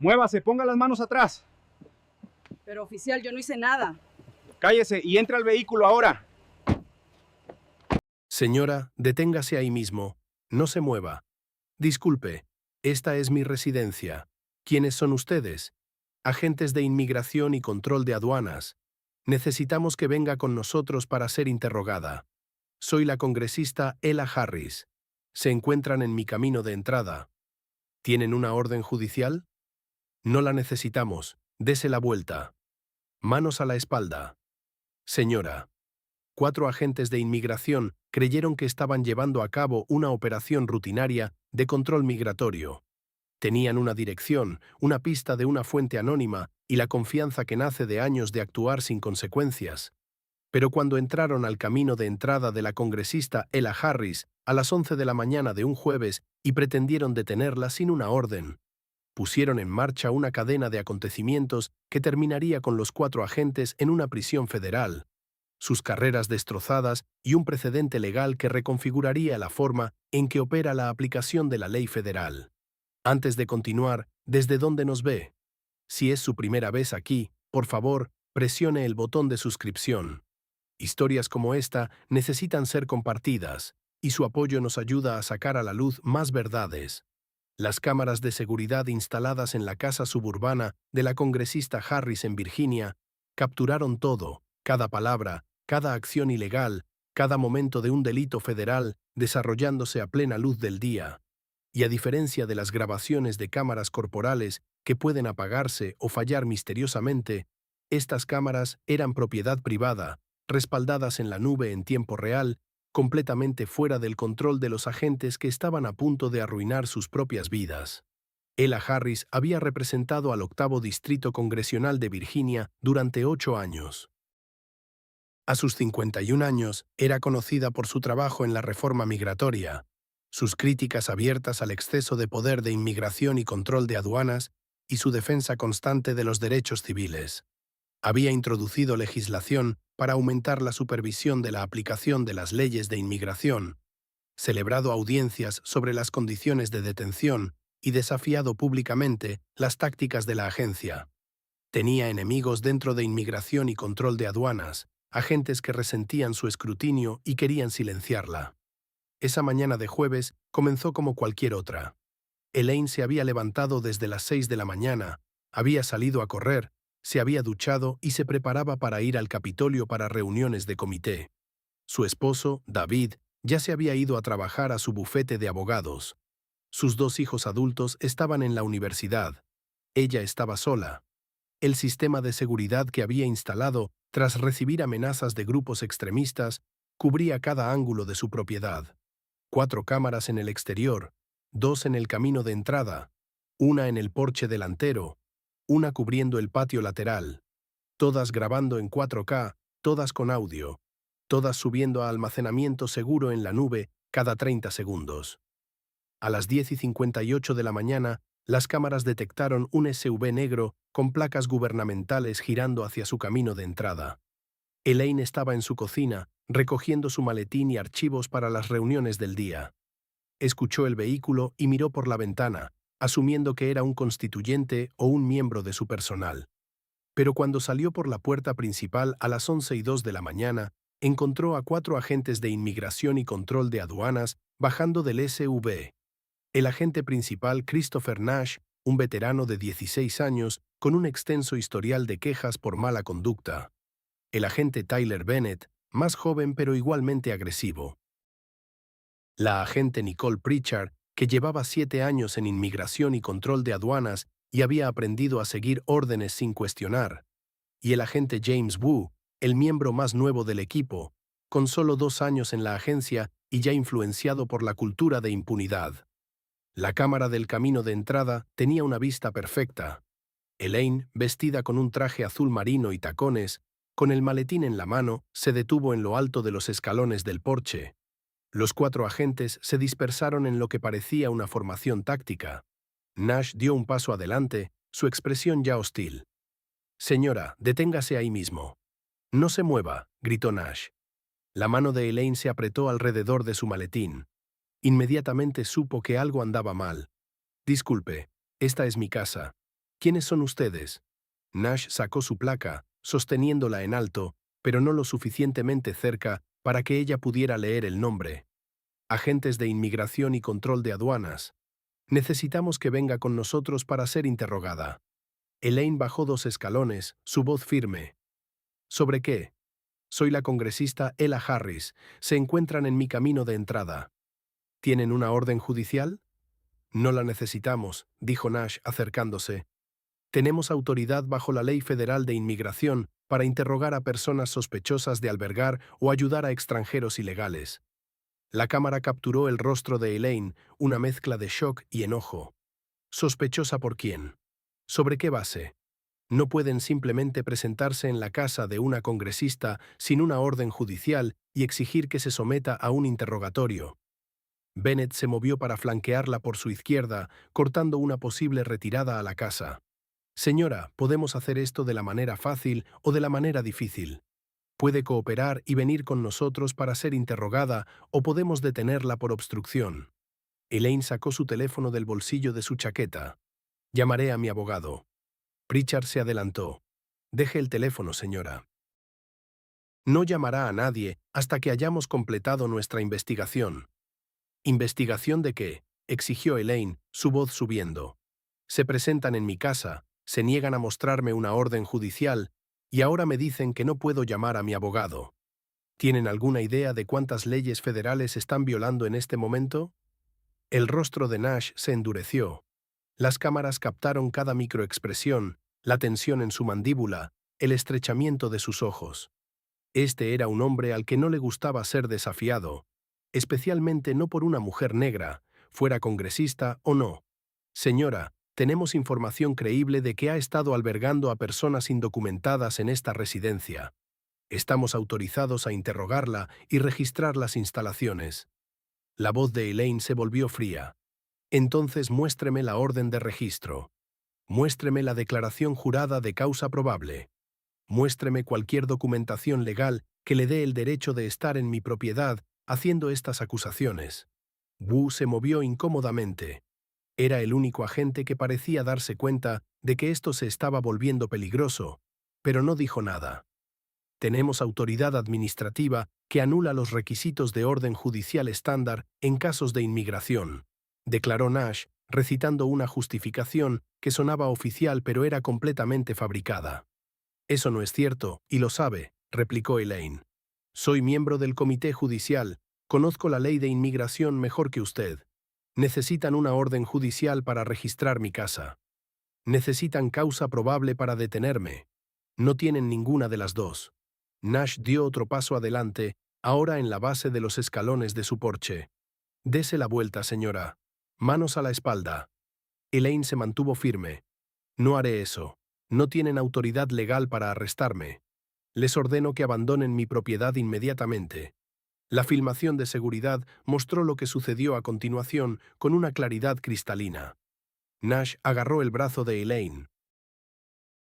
Muévase, ponga las manos atrás. Pero oficial, yo no hice nada. Cállese y entre al vehículo ahora. Señora, deténgase ahí mismo. No se mueva. Disculpe, esta es mi residencia. ¿Quiénes son ustedes? Agentes de inmigración y control de aduanas. Necesitamos que venga con nosotros para ser interrogada. Soy la congresista Ella Harris. Se encuentran en mi camino de entrada. ¿Tienen una orden judicial? No la necesitamos. Dese la vuelta. Manos a la espalda. Señora. 4 agentes de inmigración creyeron que estaban llevando a cabo una operación rutinaria de control migratorio. Tenían una dirección, una pista de una fuente anónima y la confianza que nace de años de actuar sin consecuencias. Pero cuando entraron al camino de entrada de la congresista Ella Harris a las 11 de la mañana de un jueves y pretendieron detenerla sin una orden, pusieron en marcha una cadena de acontecimientos que terminaría con los 4 agentes en una prisión federal, sus carreras destrozadas y un precedente legal que reconfiguraría la forma en que opera la aplicación de la ley federal. Antes de continuar, ¿desde dónde nos ve? Si es su primera vez aquí, por favor, presione el botón de suscripción. Historias como esta necesitan ser compartidas, y su apoyo nos ayuda a sacar a la luz más verdades. Las cámaras de seguridad instaladas en la casa suburbana de la congresista Harris en Virginia capturaron todo, cada palabra, cada acción ilegal, cada momento de un delito federal desarrollándose a plena luz del día. Y a diferencia de las grabaciones de cámaras corporales que pueden apagarse o fallar misteriosamente, estas cámaras eran propiedad privada, respaldadas en la nube en tiempo real, completamente fuera del control de los agentes que estaban a punto de arruinar sus propias vidas. Ella Harris había representado al 8º Distrito Congresional de Virginia durante 8 años. A sus 51 años, era conocida por su trabajo en la reforma migratoria, sus críticas abiertas al exceso de poder de inmigración y control de aduanas y su defensa constante de los derechos civiles. Había introducido legislación para aumentar la supervisión de la aplicación de las leyes de inmigración, celebrado audiencias sobre las condiciones de detención y desafiado públicamente las tácticas de la agencia. Tenía enemigos dentro de inmigración y control de aduanas, agentes que resentían su escrutinio y querían silenciarla. Esa mañana de jueves comenzó como cualquier otra. Elaine se había levantado desde las 6 de la mañana, había salido a correr, se había duchado y se preparaba para ir al Capitolio para reuniones de comité. Su esposo, David, ya se había ido a trabajar a su bufete de abogados. Sus 2 hijos adultos estaban en la universidad. Ella estaba sola. El sistema de seguridad que había instalado tras recibir amenazas de grupos extremistas cubría cada ángulo de su propiedad. 4 cámaras en el exterior, 2 en el camino de entrada, una en el porche delantero, una cubriendo el patio lateral, todas grabando en 4K, todas con audio, todas subiendo a almacenamiento seguro en la nube cada 30 segundos. A las 10:58 de la mañana, las cámaras detectaron un SUV negro con placas gubernamentales girando hacia su camino de entrada. Elaine estaba en su cocina, recogiendo su maletín y archivos para las reuniones del día. Escuchó el vehículo y miró por la ventana, asumiendo que era un constituyente o un miembro de su personal. Pero cuando salió por la puerta principal a las 11:02 de la mañana, encontró a 4 agentes de inmigración y control de aduanas bajando del SUV. El agente principal, Christopher Nash, un veterano de 16 años con un extenso historial de quejas por mala conducta. El agente Tyler Bennett, más joven pero igualmente agresivo. La agente Nicole Pritchard, que llevaba 7 años en inmigración y control de aduanas y había aprendido a seguir órdenes sin cuestionar. Y el agente James Wu, el miembro más nuevo del equipo, con solo 2 años en la agencia y ya influenciado por la cultura de impunidad. La cámara del camino de entrada tenía una vista perfecta. Elaine, vestida con un traje azul marino y tacones, con el maletín en la mano, se detuvo en lo alto de los escalones del porche. Los 4 agentes se dispersaron en lo que parecía una formación táctica. Nash dio un paso adelante, su expresión ya hostil. «Señora, deténgase ahí mismo». «No se mueva», gritó Nash. La mano de Elaine se apretó alrededor de su maletín. Inmediatamente supo que algo andaba mal. «Disculpe, esta es mi casa. ¿Quiénes son ustedes? Nash sacó su placa, sosteniéndola en alto, pero no lo suficientemente cerca para que ella pudiera leer el nombre. Agentes de inmigración y control de aduanas. Necesitamos que venga con nosotros para ser interrogada. Elaine bajó 2 escalones, su voz firme. ¿Sobre qué? Soy la congresista Ella Harris. Se encuentran en mi camino de entrada. ¿Tienen una orden judicial? No la necesitamos, dijo Nash acercándose. Tenemos autoridad bajo la Ley Federal de Inmigración para interrogar a personas sospechosas de albergar o ayudar a extranjeros ilegales. La cámara capturó el rostro de Elaine, una mezcla de shock y enojo. ¿Sospechosa por quién? ¿Sobre qué base? No pueden simplemente presentarse en la casa de una congresista sin una orden judicial y exigir que se someta a un interrogatorio. Bennett se movió para flanquearla por su izquierda, cortando una posible retirada a la casa. Señora, podemos hacer esto de la manera fácil o de la manera difícil. Puede cooperar y venir con nosotros para ser interrogada o podemos detenerla por obstrucción. Elaine sacó su teléfono del bolsillo de su chaqueta. Llamaré a mi abogado. Pritchard se adelantó. Deje el teléfono, señora. No llamará a nadie hasta que hayamos completado nuestra investigación. ¿Investigación de qué? Exigió Elaine, su voz subiendo. Se presentan en mi casa, se niegan a mostrarme una orden judicial y ahora me dicen que no puedo llamar a mi abogado. ¿Tienen alguna idea de cuántas leyes federales están violando en este momento? El rostro de Nash se endureció. Las cámaras captaron cada microexpresión, la tensión en su mandíbula, el estrechamiento de sus ojos. Este era un hombre al que no le gustaba ser desafiado, especialmente no por una mujer negra, fuera congresista o no. Señora, tenemos información creíble de que ha estado albergando a personas indocumentadas en esta residencia. Estamos autorizados a interrogarla y registrar las instalaciones. La voz de Elaine se volvió fría. Entonces muéstreme la orden de registro. Muéstreme la declaración jurada de causa probable. Muéstreme cualquier documentación legal que le dé el derecho de estar en mi propiedad haciendo estas acusaciones. Wu se movió incómodamente. Era el único agente que parecía darse cuenta de que esto se estaba volviendo peligroso, pero no dijo nada. Tenemos autoridad administrativa que anula los requisitos de orden judicial estándar en casos de inmigración, declaró Nash, recitando una justificación que sonaba oficial pero era completamente fabricada. Eso no es cierto, y lo sabe, replicó Elaine. Soy miembro del comité judicial, conozco la ley de inmigración mejor que usted. Necesitan una orden judicial para registrar mi casa. Necesitan causa probable para detenerme. No tienen ninguna de las dos. Nash dio otro paso adelante, ahora en la base de los escalones de su porche. Dese la vuelta, señora. Manos a la espalda. Elaine se mantuvo firme. No haré eso. No tienen autoridad legal para arrestarme. Les ordeno que abandonen mi propiedad inmediatamente. La filmación de seguridad mostró lo que sucedió a continuación con una claridad cristalina. Nash agarró el brazo de Elaine.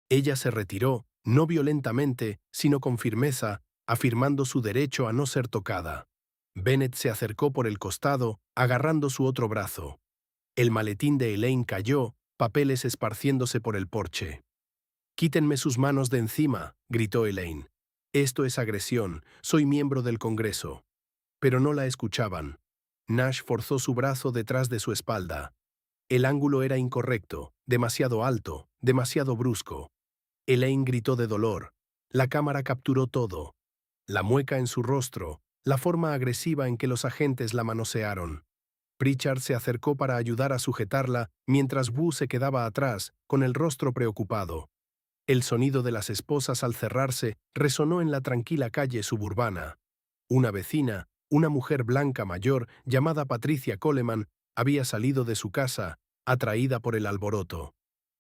Ella se retiró, no violentamente, sino con firmeza, afirmando su derecho a no ser tocada. Bennett se acercó por el costado, agarrando su otro brazo. El maletín de Elaine cayó, papeles esparciéndose por el porche. «Quítenme sus manos de encima», gritó Elaine. «Esto es agresión, soy miembro del Congreso». Pero no la escuchaban. Nash forzó su brazo detrás de su espalda. El ángulo era incorrecto, demasiado alto, demasiado brusco. Elaine gritó de dolor. La cámara capturó todo. La mueca en su rostro, la forma agresiva en que los agentes la manosearon. Pritchard se acercó para ayudar a sujetarla mientras Wu se quedaba atrás, con el rostro preocupado. El sonido de las esposas al cerrarse resonó en la tranquila calle suburbana. Una vecina, una mujer blanca mayor llamada Patricia Coleman, había salido de su casa, atraída por el alboroto.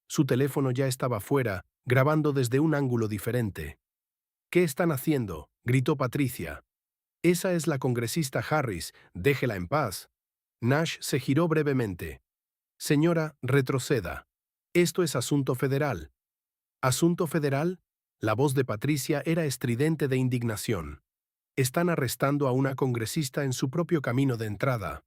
Su teléfono ya estaba fuera, grabando desde un ángulo diferente. «¿Qué están haciendo?», gritó Patricia. «Esa es la congresista Harris, déjela en paz». Nash se giró brevemente. «Señora, retroceda. Esto es asunto federal». «¿Asunto federal?». La voz de Patricia era estridente de indignación. «Están arrestando a una congresista en su propio camino de entrada».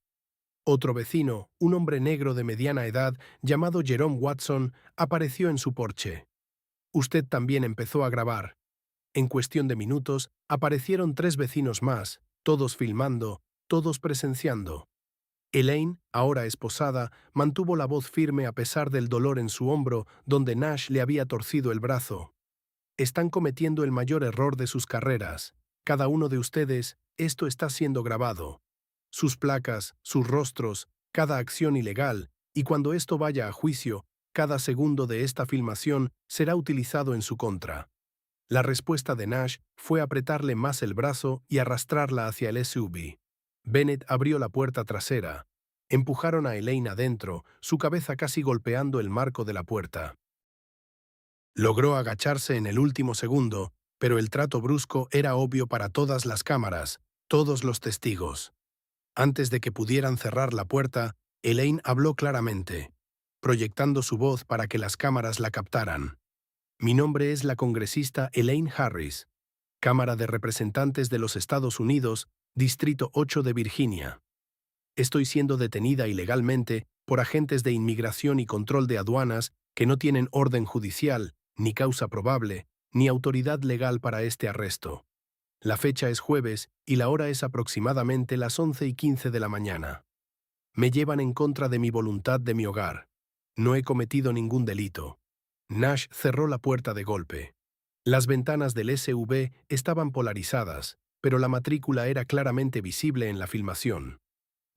Otro vecino, un hombre negro de mediana edad, llamado Jerome Watson, apareció en su porche. Usted también empezó a grabar. En cuestión de minutos, aparecieron 3 vecinos más, todos filmando, todos presenciando. Elaine, ahora esposada, mantuvo la voz firme a pesar del dolor en su hombro donde Nash le había torcido el brazo. Están cometiendo el mayor error de sus carreras. Cada uno de ustedes, esto está siendo grabado. Sus placas, sus rostros, cada acción ilegal, y cuando esto vaya a juicio, cada segundo de esta filmación será utilizado en su contra. La respuesta de Nash fue apretarle más el brazo y arrastrarla hacia el SUV. Bennett abrió la puerta trasera. Empujaron a Elaine adentro, su cabeza casi golpeando el marco de la puerta. Logró agacharse en el último segundo, pero el trato brusco era obvio para todas las cámaras, todos los testigos. Antes de que pudieran cerrar la puerta, Elaine habló claramente, proyectando su voz para que las cámaras la captaran. Mi nombre es la congresista Elaine Harris, Cámara de Representantes de los Estados Unidos, Distrito 8 de Virginia. Estoy siendo detenida ilegalmente por agentes de inmigración y control de aduanas que no tienen orden judicial, ni causa probable, ni autoridad legal para este arresto. La fecha es jueves y la hora es aproximadamente las 11:15 de la mañana. Me llevan en contra de mi voluntad de mi hogar. No he cometido ningún delito. Nash cerró la puerta de golpe. Las ventanas del SUV estaban polarizadas, pero la matrícula era claramente visible en la filmación.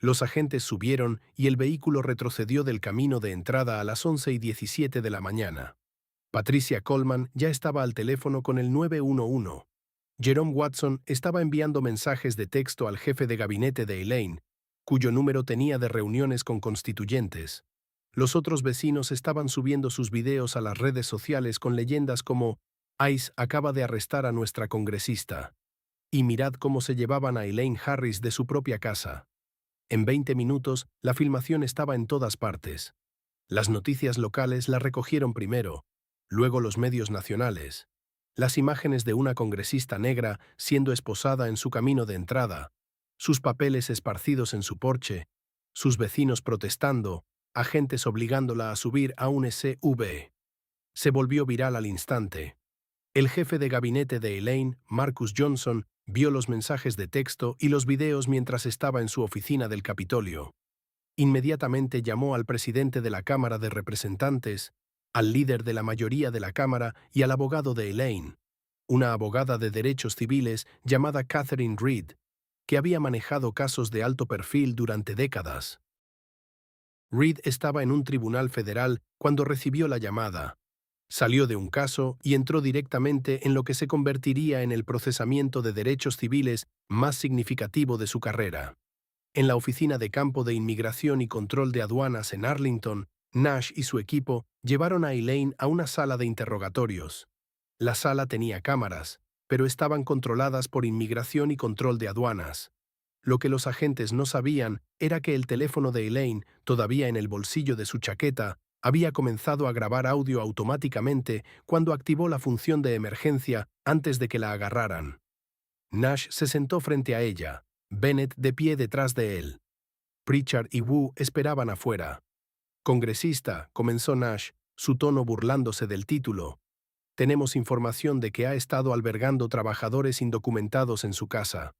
Los agentes subieron y el vehículo retrocedió del camino de entrada a las 11:17 de la mañana. Patricia Coleman ya estaba al teléfono con el 911. Jerome Watson estaba enviando mensajes de texto al jefe de gabinete de Elaine, cuyo número tenía de reuniones con constituyentes. Los otros vecinos estaban subiendo sus videos a las redes sociales con leyendas como «ICE acaba de arrestar a nuestra congresista» y «Mirad cómo se llevaban a Elaine Harris de su propia casa». En 20 minutos, la filmación estaba en todas partes. Las noticias locales la recogieron primero, luego los medios nacionales. Las imágenes de una congresista negra siendo esposada en su camino de entrada, sus papeles esparcidos en su porche, sus vecinos protestando, agentes obligándola a subir a un SUV. Se volvió viral al instante. El jefe de gabinete de Elaine, Marcus Johnson, vio los mensajes de texto y los videos mientras estaba en su oficina del Capitolio. Inmediatamente llamó al presidente de la Cámara de Representantes, al líder de la mayoría de la Cámara y al abogado de Elaine, una abogada de derechos civiles llamada Catherine Reed, que había manejado casos de alto perfil durante décadas. Reed estaba en un tribunal federal cuando recibió la llamada. Salió de un caso y entró directamente en lo que se convertiría en el procesamiento de derechos civiles más significativo de su carrera. En la oficina de campo de inmigración y control de aduanas en Arlington, Nash y su equipo llevaron a Elaine a una sala de interrogatorios. La sala tenía cámaras, pero estaban controladas por inmigración y control de aduanas. Lo que los agentes no sabían era que el teléfono de Elaine, todavía en el bolsillo de su chaqueta, había comenzado a grabar audio automáticamente cuando activó la función de emergencia antes de que la agarraran. Nash se sentó frente a ella, Bennett de pie detrás de él. Pritchard y Wu esperaban afuera. Congresista, comenzó Nash, su tono burlándose del título. Tenemos información de que ha estado albergando trabajadores indocumentados en su casa.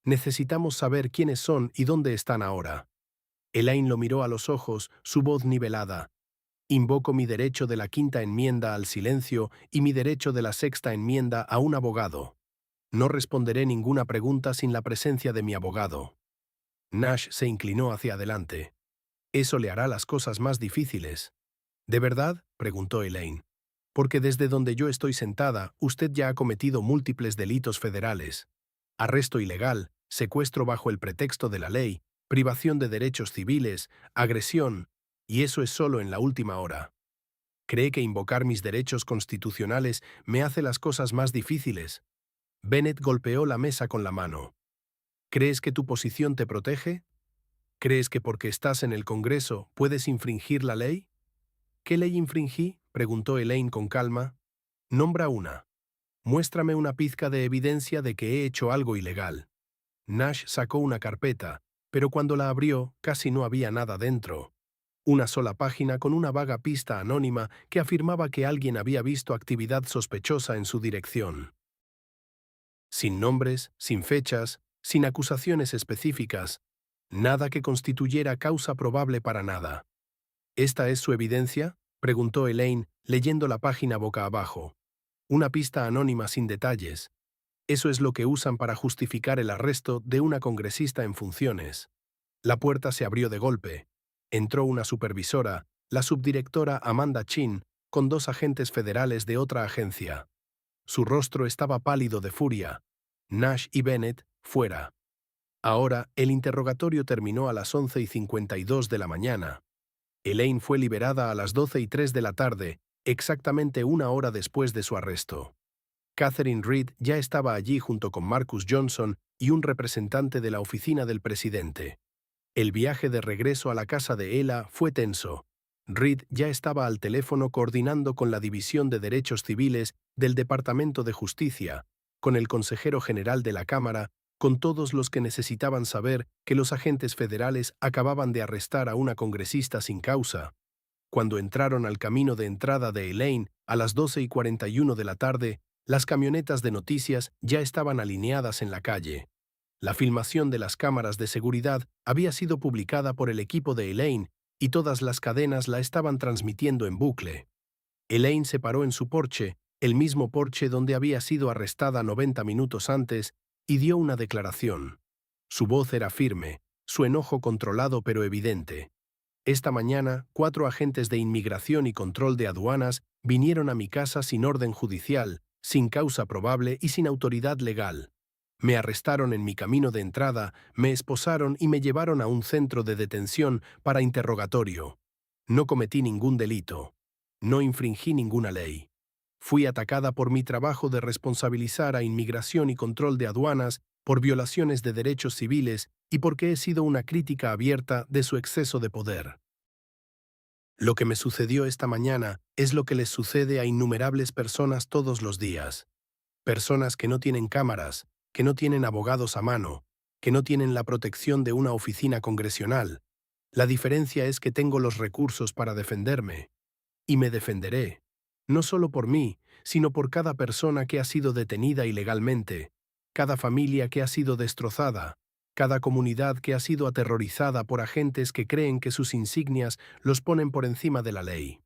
Necesitamos saber quiénes son y dónde están ahora. Elaine lo miró a los ojos, su voz nivelada. Invoco mi derecho de la quinta enmienda al silencio y mi derecho de la sexta enmienda a un abogado. No responderé ninguna pregunta sin la presencia de mi abogado. Nash se inclinó hacia adelante. Eso le hará las cosas más difíciles. ¿De verdad?, preguntó Elaine. Porque desde donde yo estoy sentada, usted ya ha cometido múltiples delitos federales. Arresto ilegal, secuestro bajo el pretexto de la ley, privación de derechos civiles, agresión, y eso es solo en la última hora. ¿Cree que invocar mis derechos constitucionales me hace las cosas más difíciles? Bennett golpeó la mesa con la mano. ¿Crees que tu posición te protege? ¿Crees que porque estás en el Congreso puedes infringir la ley? ¿Qué ley infringí?, preguntó Elaine con calma. Nombra una. Muéstrame una pizca de evidencia de que he hecho algo ilegal. Nash sacó una carpeta, pero cuando la abrió casi no había nada dentro. Una sola página con una vaga pista anónima que afirmaba que alguien había visto actividad sospechosa en su dirección. Sin nombres, sin fechas, sin acusaciones específicas, nada que constituyera causa probable para nada. ¿Esta es su evidencia?, preguntó Elaine, leyendo la página boca abajo. Una pista anónima sin detalles. Eso es lo que usan para justificar el arresto de una congresista en funciones. La puerta se abrió de golpe. Entró una supervisora, la subdirectora Amanda Chin, con 2 agentes federales de otra agencia. Su rostro estaba pálido de furia. Nash y Bennett, fuera. Ahora, el interrogatorio terminó a las 11:52 de la mañana. Elaine fue liberada a las 12:03 de la tarde, exactamente 1 hora después de su arresto. Catherine Reed ya estaba allí junto con Marcus Johnson y un representante de la oficina del presidente. El viaje de regreso a la casa de Ella fue tenso. Reed ya estaba al teléfono coordinando con la División de Derechos Civiles del Departamento de Justicia, con el consejero general de la Cámara, con todos los que necesitaban saber que los agentes federales acababan de arrestar a una congresista sin causa. Cuando entraron al camino de entrada de Elaine a las 12:41 de la tarde, las camionetas de noticias ya estaban alineadas en la calle. La filmación de las cámaras de seguridad había sido publicada por el equipo de Elaine y todas las cadenas la estaban transmitiendo en bucle. Elaine se paró en su porche, el mismo porche donde había sido arrestada 90 minutos antes, y dio una declaración. Su voz era firme, su enojo controlado pero evidente. Esta mañana, 4 agentes de inmigración y control de aduanas vinieron a mi casa sin orden judicial, sin causa probable y sin autoridad legal. Me arrestaron en mi camino de entrada, me esposaron y me llevaron a un centro de detención para interrogatorio. No cometí ningún delito. No infringí ninguna ley. Fui atacada por mi trabajo de responsabilizar a inmigración y control de aduanas por violaciones de derechos civiles y porque he sido una crítica abierta de su exceso de poder. Lo que me sucedió esta mañana es lo que les sucede a innumerables personas todos los días. Personas que no tienen cámaras, que no tienen abogados a mano, que no tienen la protección de una oficina congresional. La diferencia es que tengo los recursos para defenderme. Y me defenderé. No solo por mí, sino por cada persona que ha sido detenida ilegalmente, cada familia que ha sido destrozada, cada comunidad que ha sido aterrorizada por agentes que creen que sus insignias los ponen por encima de la ley.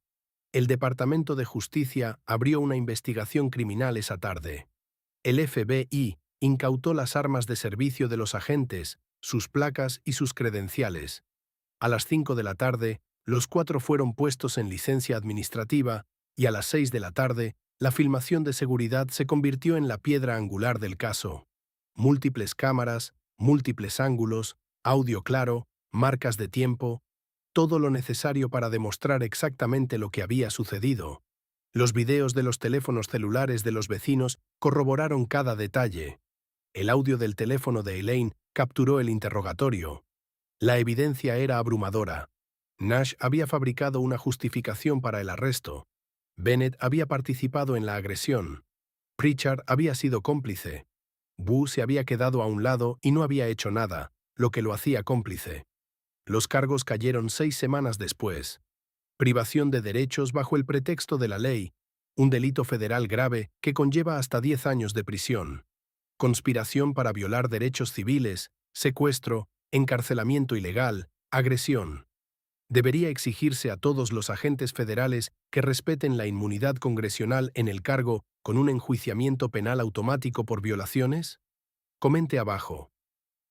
El Departamento de Justicia abrió una investigación criminal esa tarde. El FBI incautó las armas de servicio de los agentes, sus placas y sus credenciales. A las 5 de la tarde, los 4 fueron puestos en licencia administrativa y a las 6 de la tarde, la filmación de seguridad se convirtió en la piedra angular del caso. Múltiples cámaras, múltiples ángulos, audio claro, marcas de tiempo, todo lo necesario para demostrar exactamente lo que había sucedido. Los videos de los teléfonos celulares de los vecinos corroboraron cada detalle. El audio del teléfono de Elaine capturó el interrogatorio. La evidencia era abrumadora. Nash había fabricado una justificación para el arresto. Bennett había participado en la agresión. Pritchard había sido cómplice. Wu se había quedado a un lado y no había hecho nada, lo que lo hacía cómplice. Los cargos cayeron 6 semanas después. Privación de derechos bajo el pretexto de la ley, un delito federal grave que conlleva hasta 10 años de prisión. Conspiración para violar derechos civiles, secuestro, encarcelamiento ilegal, agresión. Debería exigirse a todos los agentes federales que respeten la inmunidad congresional en el cargo con un enjuiciamiento penal automático por violaciones. Comente abajo.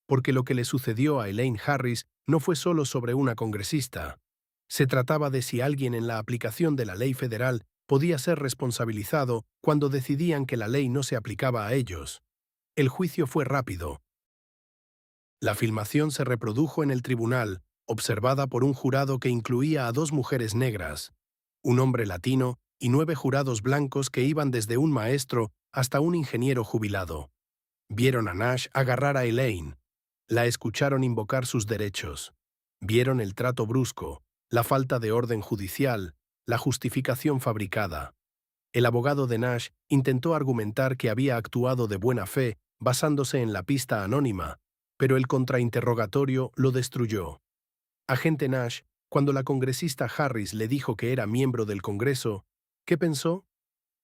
Porque lo que le sucedió a Elaine Harris no fue solo sobre una congresista. Se trataba de si alguien en la aplicación de la ley federal podía ser responsabilizado cuando decidían que la ley no se aplicaba a ellos. El juicio fue rápido. La filmación se reprodujo en el tribunal, observada por un jurado que incluía a 2 mujeres negras, un hombre latino y 9 jurados blancos que iban desde un maestro hasta un ingeniero jubilado. Vieron a Nash agarrar a Elaine. La escucharon invocar sus derechos. Vieron el trato brusco, la falta de orden judicial, la justificación fabricada. El abogado de Nash intentó argumentar que había actuado de buena fe basándose en la pista anónima, pero el contrainterrogatorio lo destruyó. Agente Nash, cuando la congresista Harris le dijo que era miembro del Congreso, ¿qué pensó?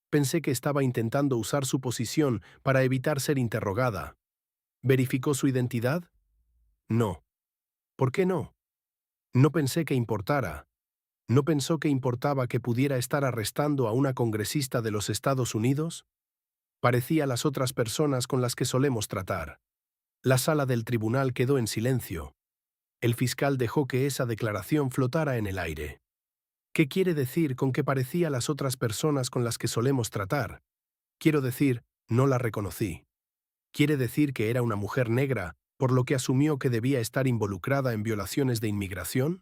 Pensé que estaba intentando usar su posición para evitar ser interrogada. ¿Verificó su identidad? No. ¿Por qué no? No pensé que importara. ¿No pensó que importaba que pudiera estar arrestando a una congresista de los Estados Unidos? Parecía las otras personas con las que solemos tratar. La sala del tribunal quedó en silencio. El fiscal dejó que esa declaración flotara en el aire. ¿Qué quiere decir con que parecía las otras personas con las que solemos tratar? Quiero decir, no la reconocí. ¿Quiere decir que era una mujer negra, por lo que asumió que debía estar involucrada en violaciones de inmigración?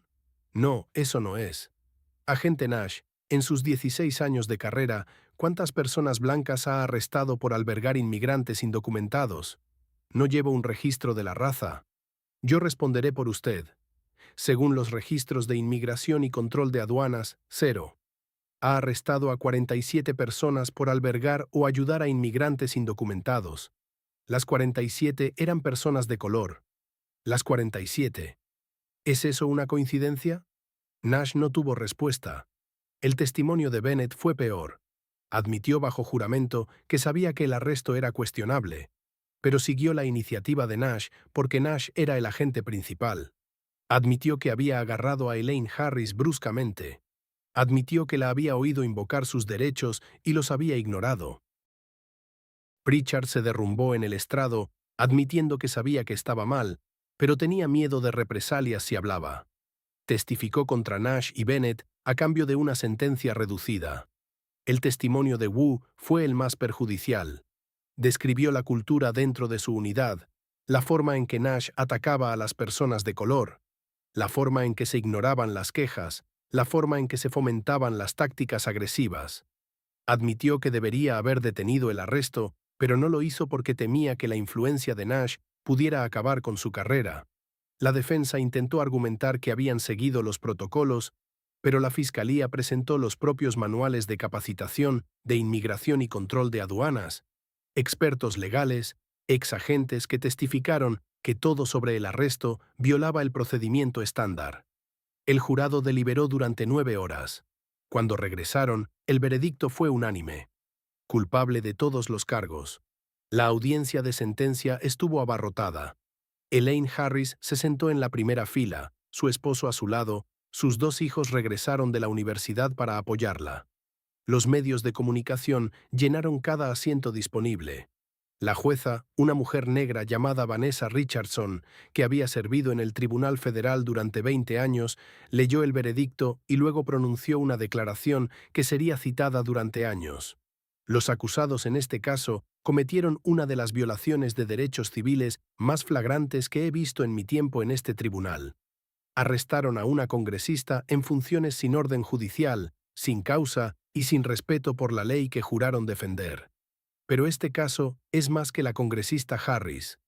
No, eso no es. Agente Nash, en sus 16 años de carrera, ¿cuántas personas blancas ha arrestado por albergar inmigrantes indocumentados? No llevo un registro de la raza. Yo responderé por usted. Según los registros de inmigración y control de aduanas, 0. Ha arrestado a 47 personas por albergar o ayudar a inmigrantes indocumentados. Las 47 eran personas de color. Las 47. ¿Es eso una coincidencia? Nash no tuvo respuesta. El testimonio de Bennett fue peor. Admitió bajo juramento que sabía que el arresto era cuestionable, pero siguió la iniciativa de Nash porque Nash era el agente principal. Admitió que había agarrado a Elaine Harris bruscamente. Admitió que la había oído invocar sus derechos y los había ignorado. Pritchard se derrumbó en el estrado, admitiendo que sabía que estaba mal, pero tenía miedo de represalias si hablaba. Testificó contra Nash y Bennett a cambio de una sentencia reducida. El testimonio de Wu fue el más perjudicial. Describió la cultura dentro de su unidad, la forma en que Nash atacaba a las personas de color, la forma en que se ignoraban las quejas, la forma en que se fomentaban las tácticas agresivas. Admitió que debería haber detenido el arresto, pero no lo hizo porque temía que la influencia de Nash pudiera acabar con su carrera. La defensa intentó argumentar que habían seguido los protocolos, pero la Fiscalía presentó los propios manuales de capacitación de inmigración y control de aduanas, expertos legales, exagentes que testificaron que todo sobre el arresto violaba el procedimiento estándar. El jurado deliberó durante 9 horas. Cuando regresaron, el veredicto fue unánime. Culpable de todos los cargos. La audiencia de sentencia estuvo abarrotada. Elaine Harris se sentó en la primera fila, su esposo a su lado, sus 2 hijos regresaron de la universidad para apoyarla. Los medios de comunicación llenaron cada asiento disponible. La jueza, una mujer negra llamada Vanessa Richardson, que había servido en el Tribunal Federal durante 20 años, leyó el veredicto y luego pronunció una declaración que sería citada durante años. Los acusados en este caso cometieron una de las violaciones de derechos civiles más flagrantes que he visto en mi tiempo en este tribunal. Arrestaron a una congresista en funciones sin orden judicial, sin causa y sin respeto por la ley que juraron defender. Pero este caso es más que la congresista Harris.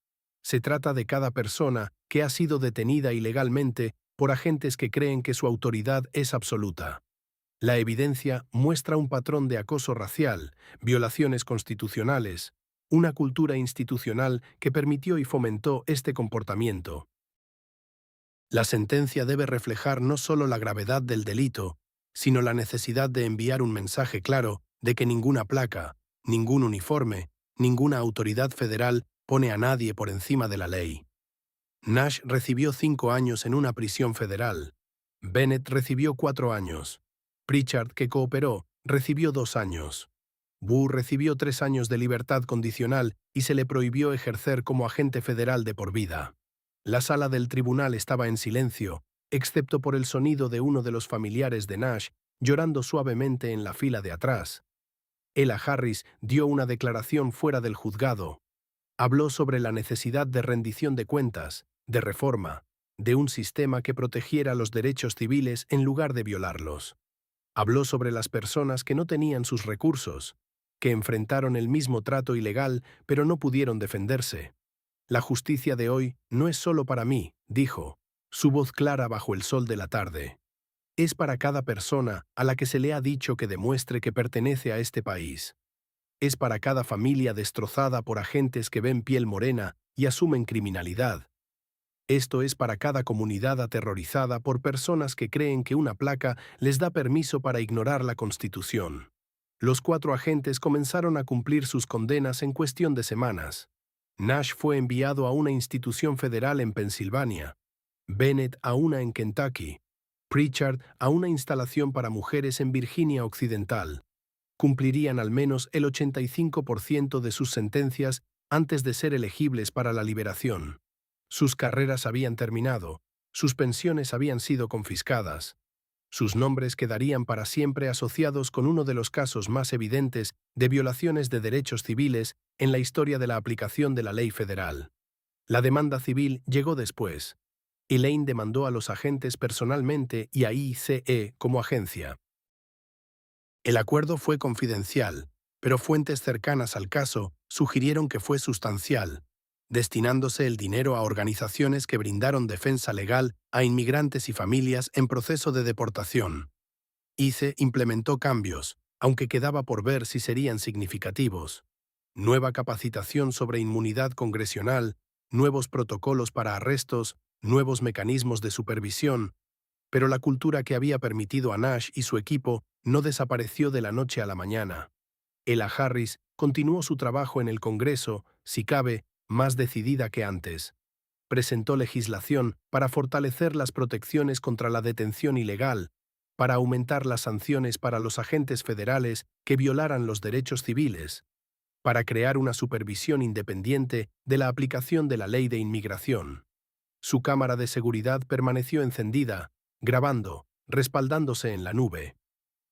Se trata de cada persona que ha sido detenida ilegalmente por agentes que creen que su autoridad es absoluta. La evidencia muestra un patrón de acoso racial, violaciones constitucionales, una cultura institucional que permitió y fomentó este comportamiento. La sentencia debe reflejar no solo la gravedad del delito, sino la necesidad de enviar un mensaje claro de que ninguna placa, ningún uniforme, ninguna autoridad federal pone a nadie por encima de la ley. Nash recibió 5 años en una prisión federal. Bennett recibió 4 años. Pritchard, que cooperó, recibió 2 años. Wu recibió 3 años de libertad condicional y se le prohibió ejercer como agente federal de por vida. La sala del tribunal estaba en silencio, excepto por el sonido de uno de los familiares de Nash llorando suavemente en la fila de atrás. Ella Harris dio una declaración fuera del juzgado. Habló sobre la necesidad de rendición de cuentas, de reforma, de un sistema que protegiera los derechos civiles en lugar de violarlos. Habló sobre las personas que no tenían sus recursos, que enfrentaron el mismo trato ilegal pero no pudieron defenderse. La justicia de hoy no es solo para mí, dijo, su voz clara bajo el sol de la tarde. Es para cada persona a la que se le ha dicho que demuestre que pertenece a este país. Es para cada familia destrozada por agentes que ven piel morena y asumen criminalidad. Esto es para cada comunidad aterrorizada por personas que creen que una placa les da permiso para ignorar la Constitución. Los 4 agentes comenzaron a cumplir sus condenas en cuestión de semanas. Nash fue enviado a una institución federal en Pensilvania, Bennett a una en Kentucky, Pritchard a una instalación para mujeres en Virginia Occidental. Cumplirían al menos el 85% de sus sentencias antes de ser elegibles para la liberación. Sus carreras habían terminado, sus pensiones habían sido confiscadas. Sus nombres quedarían para siempre asociados con uno de los casos más evidentes de violaciones de derechos civiles en la historia de la aplicación de la ley federal. La demanda civil llegó después. Elaine demandó a los agentes personalmente y a ICE como agencia. El acuerdo fue confidencial, pero fuentes cercanas al caso sugirieron que fue sustancial, destinándose el dinero a organizaciones que brindaron defensa legal a inmigrantes y familias en proceso de deportación. ICE implementó cambios, aunque quedaba por ver si serían significativos. Nueva capacitación sobre inmunidad congresional, nuevos protocolos para arrestos, nuevos mecanismos de supervisión, pero la cultura que había permitido a Nash y su equipo no desapareció de la noche a la mañana. Ella Harris continuó su trabajo en el Congreso, si cabe, más decidida que antes. Presentó legislación para fortalecer las protecciones contra la detención ilegal, para aumentar las sanciones para los agentes federales que violaran los derechos civiles, para crear una supervisión independiente de la aplicación de la ley de inmigración. Su cámara de seguridad permaneció encendida, grabando, respaldándose en la nube.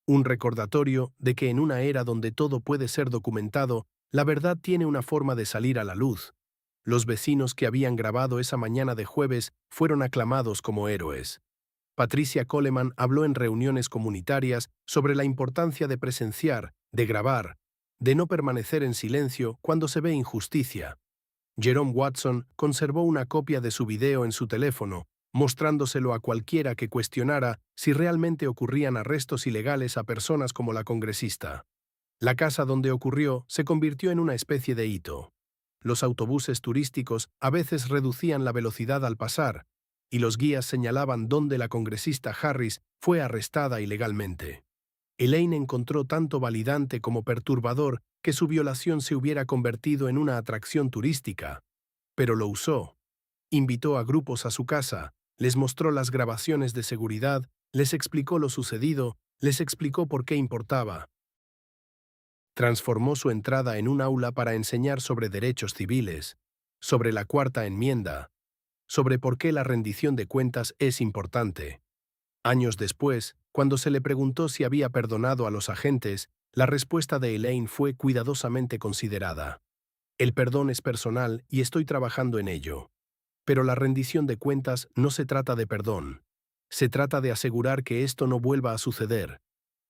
Un recordatorio de que en una era donde todo puede ser documentado, la verdad tiene una forma de salir a la luz. Los vecinos que habían grabado esa mañana de jueves fueron aclamados como héroes. Patricia Coleman habló en reuniones comunitarias sobre la importancia de presenciar, de grabar, de no permanecer en silencio cuando se ve injusticia. Jerome Watson conservó una copia de su video en su teléfono, mostrándoselo a cualquiera que cuestionara si realmente ocurrían arrestos ilegales a personas como la congresista. La casa donde ocurrió se convirtió en una especie de hito. Los autobuses turísticos a veces reducían la velocidad al pasar, y los guías señalaban dónde la congresista Harris fue arrestada ilegalmente. Elaine encontró tanto validante como perturbador que su violación se hubiera convertido en una atracción turística. Pero lo usó. Invitó a grupos a su casa, les mostró las grabaciones de seguridad, les explicó lo sucedido, les explicó por qué importaba. Transformó su entrada en un aula para enseñar sobre derechos civiles, sobre la Cuarta Enmienda, sobre por qué la rendición de cuentas es importante. Años después, cuando se le preguntó si había perdonado a los agentes, la respuesta de Elaine fue cuidadosamente considerada. El perdón es personal y estoy trabajando en ello. Pero la rendición de cuentas no se trata de perdón. Se trata de asegurar que esto no vuelva a suceder.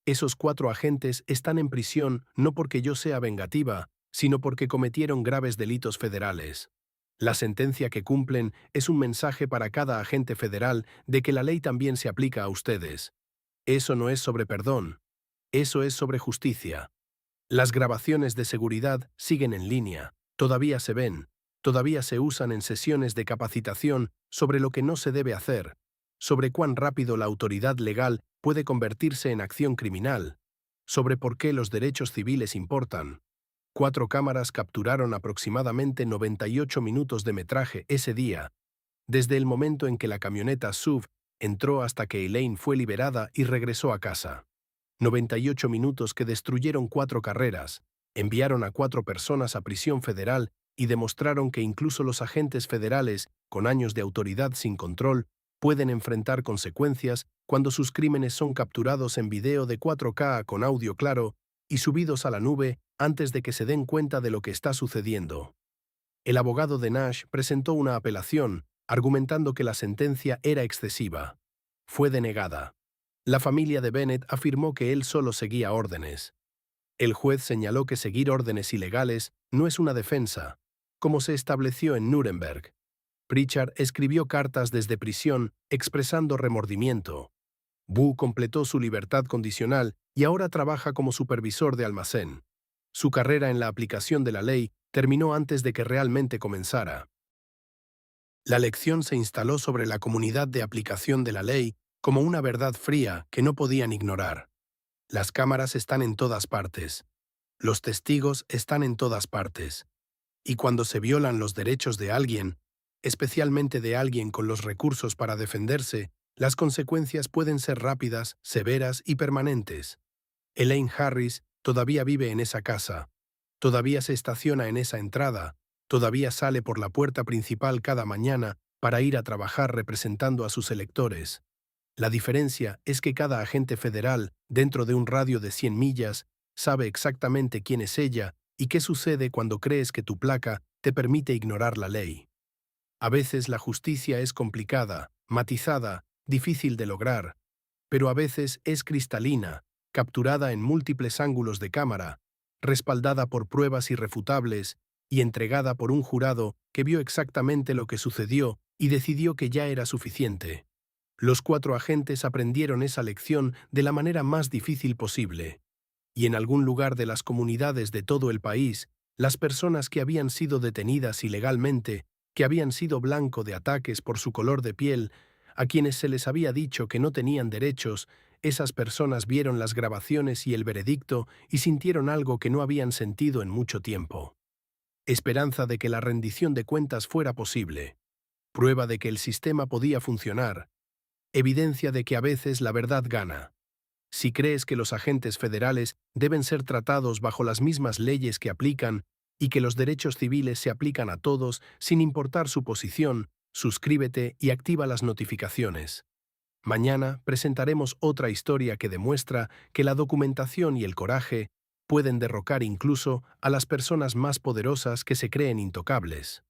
Esos 4 agentes están en prisión no porque yo sea vengativa, sino porque cometieron graves delitos federales. La sentencia que cumplen es un mensaje para cada agente federal de que la ley también se aplica a ustedes. Eso no es sobre perdón. Eso es sobre justicia. Las grabaciones de seguridad siguen en línea, todavía se ven, todavía se usan en sesiones de capacitación sobre lo que no se debe hacer, sobre cuán rápido la autoridad legal puede convertirse en acción criminal, sobre por qué los derechos civiles importan. 4 cámaras capturaron aproximadamente 98 minutos de metraje ese día, desde el momento en que la camioneta SUV entró hasta que Elaine fue liberada y regresó a casa. 98 minutos que destruyeron 4 carreras, enviaron a 4 personas a prisión federal y demostraron que incluso los agentes federales, con años de autoridad sin control, pueden enfrentar consecuencias cuando sus crímenes son capturados en video de 4K con audio claro y subidos a la nube antes de que se den cuenta de lo que está sucediendo. El abogado de Nash presentó una apelación, argumentando que la sentencia era excesiva. Fue denegada. La familia de Bennett afirmó que él solo seguía órdenes. El juez señaló que seguir órdenes ilegales no es una defensa, como se estableció en Nuremberg. Pritchard escribió cartas desde prisión expresando remordimiento. Boo completó su libertad condicional y ahora trabaja como supervisor de almacén. Su carrera en la aplicación de la ley terminó antes de que realmente comenzara. La lección se instaló sobre la comunidad de aplicación de la ley como una verdad fría que no podían ignorar. Las cámaras están en todas partes. Los testigos están en todas partes. Y cuando se violan los derechos de alguien, especialmente de alguien con los recursos para defenderse, las consecuencias pueden ser rápidas, severas y permanentes. Elaine Harris todavía vive en esa casa, todavía se estaciona en esa entrada, todavía sale por la puerta principal cada mañana para ir a trabajar representando a sus electores. La diferencia es que cada agente federal, dentro de un radio de 100 millas, sabe exactamente quién es ella y qué sucede cuando crees que tu placa te permite ignorar la ley. A veces la justicia es complicada, matizada, difícil de lograr, pero a veces es cristalina, capturada en múltiples ángulos de cámara, respaldada por pruebas irrefutables y entregada por un jurado que vio exactamente lo que sucedió y decidió que ya era suficiente. Los 4 agentes aprendieron esa lección de la manera más difícil posible. Y en algún lugar de las comunidades de todo el país, las personas que habían sido detenidas ilegalmente, que habían sido blanco de ataques por su color de piel, a quienes se les había dicho que no tenían derechos, esas personas vieron las grabaciones y el veredicto y sintieron algo que no habían sentido en mucho tiempo. Esperanza de que la rendición de cuentas fuera posible. Prueba de que el sistema podía funcionar. Evidencia de que a veces la verdad gana. Si crees que los agentes federales deben ser tratados bajo las mismas leyes que aplican y que los derechos civiles se aplican a todos sin importar su posición, suscríbete y activa las notificaciones. Mañana presentaremos otra historia que demuestra que la documentación y el coraje pueden derrocar incluso a las personas más poderosas que se creen intocables.